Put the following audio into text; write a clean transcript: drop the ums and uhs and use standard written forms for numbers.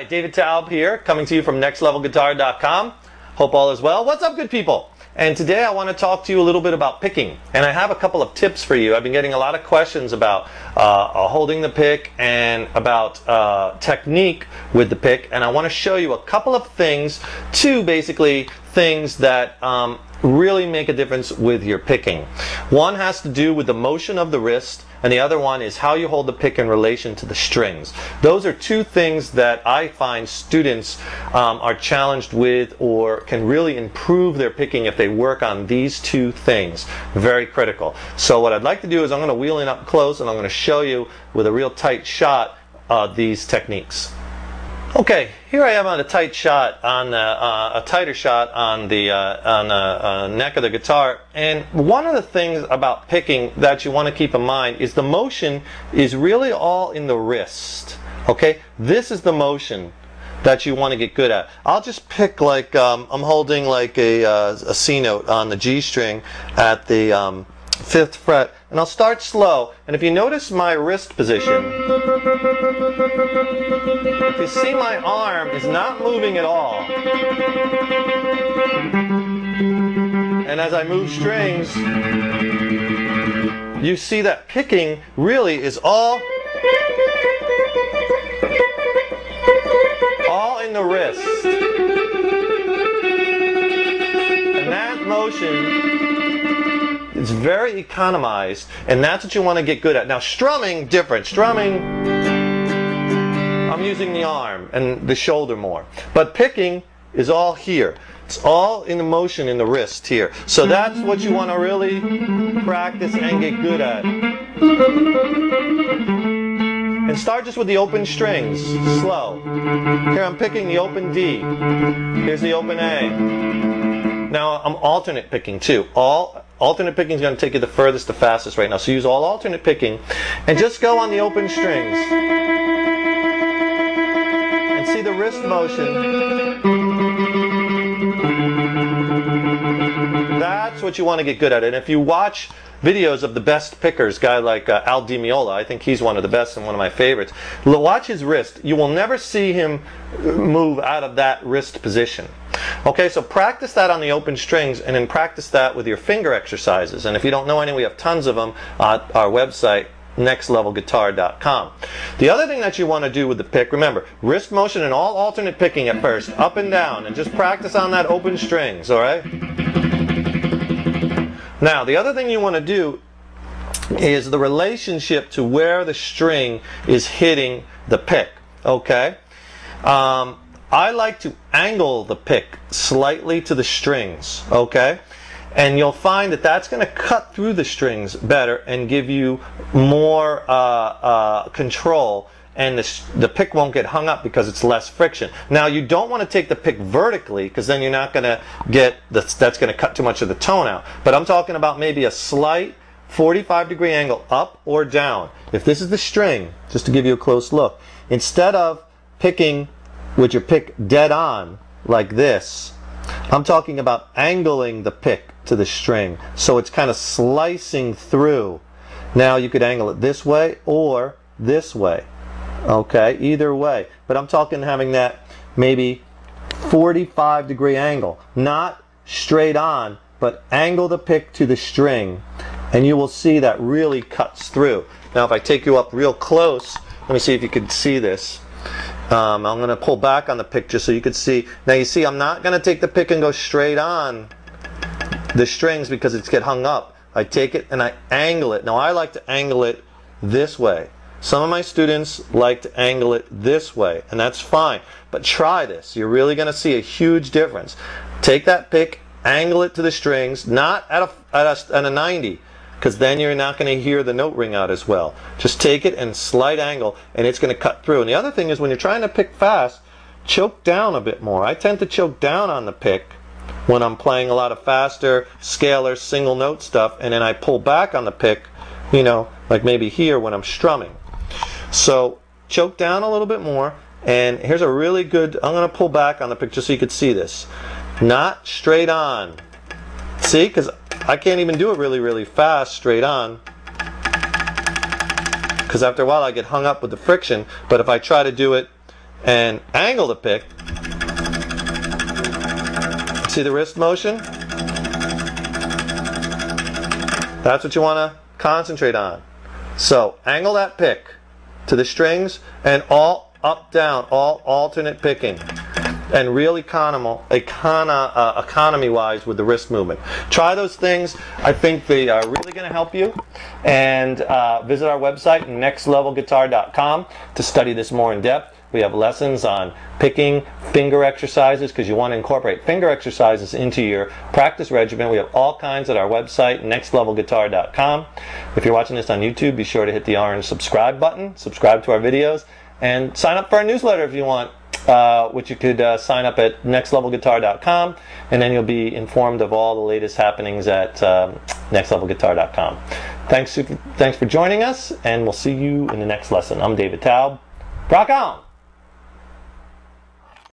David Taub here, coming to you from nextlevelguitar.com. Hope all is well. What's up, good people? And today I want to talk to you a little bit about picking. And I have a couple of tips for you. I've been getting a lot of questions about holding the pick and about technique with the pick. And I want to show you a couple of things, two basically things that really make a difference with your picking. One has to do with the motion of the wrist, and the other one is how you hold the pick in relation to the strings. Those are two things that I find students are challenged with or can really improve their picking if they work on these two things. Very critical. So what I'd like to do is I'm going to wheel in up close and I'm going to show you with a real tight shot these techniques. Okay, here I am on a tight shot, on a tighter shot on the neck of the guitar. And one of the things about picking that you want to keep in mind is the motion is really all in the wrist. Okay, this is the motion that you want to get good at. I'll just pick like I'm holding like a C note on the G string at the 5th fret, and I'll start slow. And if you notice my wrist position, if you see my arm is not moving at all, and as I move strings, you see that picking really is all in the wrist. And that motion, it's very economized, and that's what you want to get good at. Now strumming, different. Strumming, I'm using the arm and the shoulder more. But picking is all here. It's all in the motion in the wrist here. So that's what you want to really practice and get good at. And start just with the open strings, slow. Here I'm picking the open D. Here's the open A. Now I'm alternate picking too. Alternate picking is going to take you the furthest, the fastest right now. So use all alternate picking and just go on the open strings. And see the wrist motion. That's what you want to get good at. And if you watch videos of the best pickers, guy like Al Di Meola, I think he's one of the best and one of my favorites. Watch his wrist. You will never see him move out of that wrist position. Okay, so practice that on the open strings, and then practice that with your finger exercises. And if you don't know any, we have tons of them at our website, nextlevelguitar.com. The other thing that you want to do with the pick, remember, wrist motion and all alternate picking at first, up and down, and just practice on that open strings, all right? Now, the other thing you want to do is the relationship to where the string is hitting the pick, okay? I like to angle the pick slightly to the strings, okay? And you'll find that that's going to cut through the strings better and give you more control, and the pick won't get hung up because it's less friction. Now, you don't want to take the pick vertically because then you're not going to get, that's going to cut too much of the tone out. But I'm talking about maybe a slight 45-degree angle up or down. If this is the string, just to give you a close look, instead of picking with your pick dead on like this, I'm talking about angling the pick to the string so it's kind of slicing through. Now you could angle it this way or this way, okay, either way, but I'm talking having that maybe 45-degree angle, not straight on, but angle the pick to the string, and you will see that really cuts through. Now if I take you up real close, let me see if you can see this. I'm going to pull back on the pick just so you can see. Now you see I'm not going to take the pick and go straight on the strings because it's get hung up. I take it and I angle it. Now I like to angle it this way. Some of my students like to angle it this way, and that's fine. But try this. You're really going to see a huge difference. Take that pick, angle it to the strings, not at a 90. Because then you're not going to hear the note ring out as well. Just take it and slight angle, and it's going to cut through. And the other thing is, when you're trying to pick fast, choke down a bit more. I tend to choke down on the pick when I'm playing a lot of faster, scalar, single note stuff, and then I pull back on the pick, you know, like maybe here when I'm strumming. So choke down a little bit more, and here's a really good, I'm going to pull back on the pick just so you can see this. Not straight on. See, because I can't even do it really fast straight on because after a while I get hung up with the friction. But if I try to do it and angle the pick. See the wrist motion? That's what you want to concentrate on. So angle that pick to the strings and all up, down, all alternate picking. And real economy-wise with the wrist movement. Try those things. I think they are really going to help you. And visit our website, nextlevelguitar.com, to study this more in depth. We have lessons on picking, finger exercises, because you want to incorporate finger exercises into your practice regimen. We have all kinds at our website, nextlevelguitar.com. If you're watching this on YouTube, be sure to hit the orange subscribe button, subscribe to our videos, and sign up for our newsletter if you want. Which you could sign up at nextlevelguitar.com, and then you'll be informed of all the latest happenings at nextlevelguitar.com. Thanks for joining us, and we'll see you in the next lesson. I'm David Taub. Rock on!